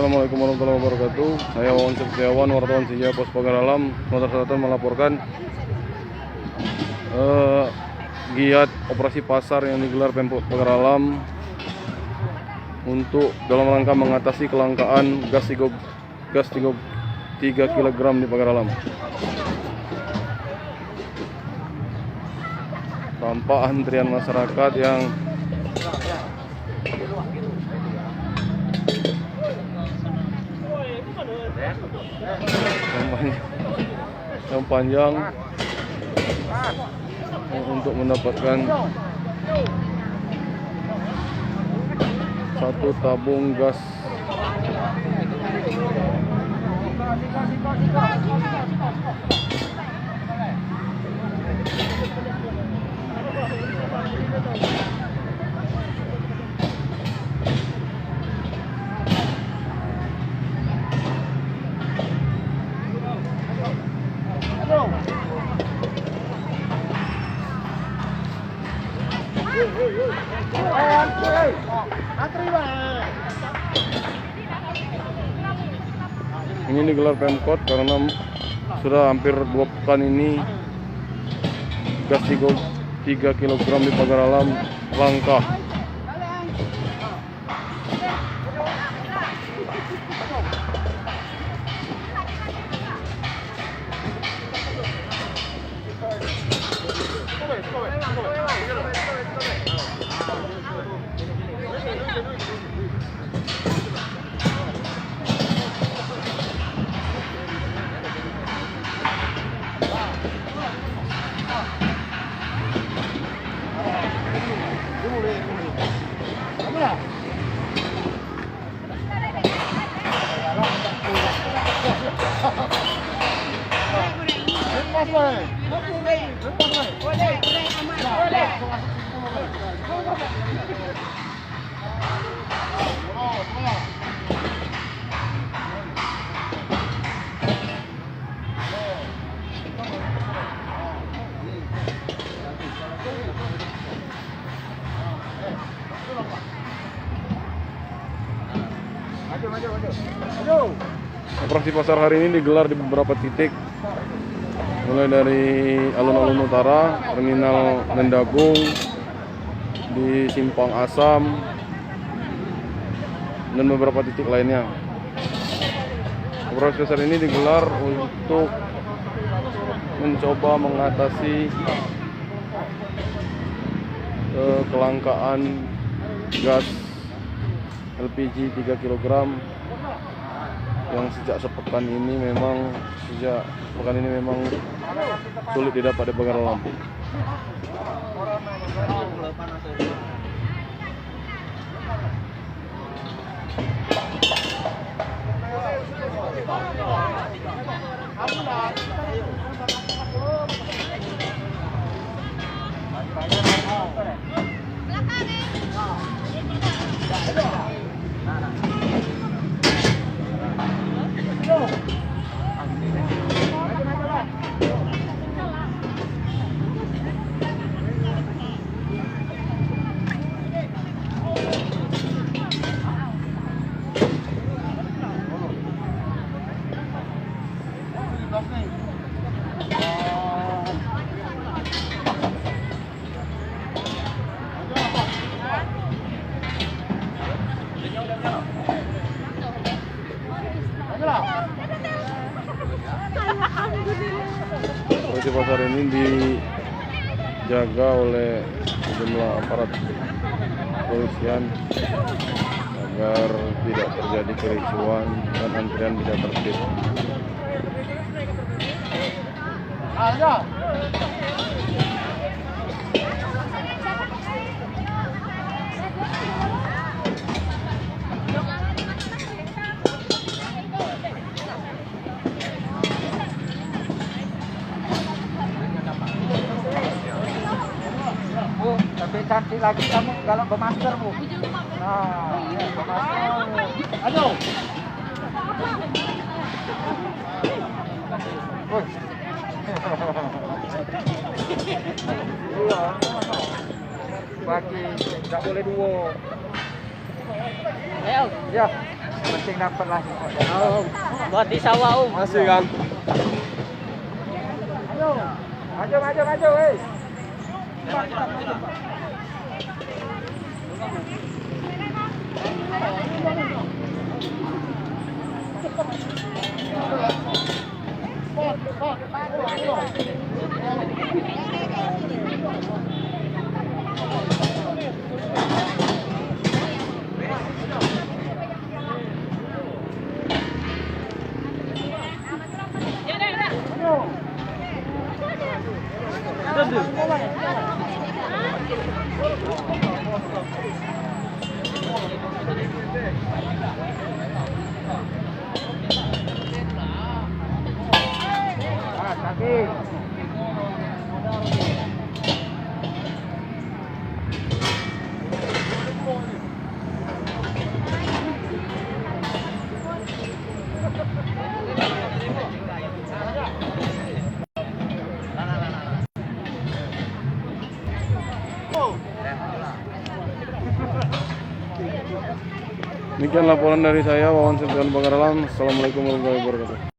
Assalamualaikum warahmatullahi wabarakatuh. Saya Wawan Setiawan, wartawan Sija Pos Pagar Alam, Sumatera Selatan melaporkan giat operasi pasar yang digelar Pemkot Pagar Alam untuk dalam rangka mengatasi kelangkaan gas 3 kg di Pagar Alam. Tampak antrian masyarakat yang panjang untuk mendapatkan satu tabung gas. Ini digelar Pemkot karena sudah hampir 2 pekan ini gas 3 kg di Pagar Alam langka. Operasi pasar hari ini digelar di beberapa titik, mulai dari alun-alun utara, terminal Mendagung, di Simpang Asam, dan beberapa titik lainnya. Operasi pasar ini digelar untuk mencoba mengatasi kelangkaan gas LPG 3 kg yang sejak pekan ini memang sulit didapat di Pagar Alam. Operasi pasar ini dijaga oleh sejumlah aparat kepolisian agar tidak terjadi kericuan dan antrian tidak tertib. Lebih cantik lagi kamu kalau bermasker, Bu. Nah, iya, bermasker. Aduh. Iya. Bagi, nggak boleh dua. Ayo. Ya. Yang penting dapat lah. Oh, buat di sawah, Om. Masih kan? Maju, weh. Ah, sakit. Demikian laporan dari saya, Wawan Septian Bangaralam. Assalamualaikum warahmatullahi wabarakatuh.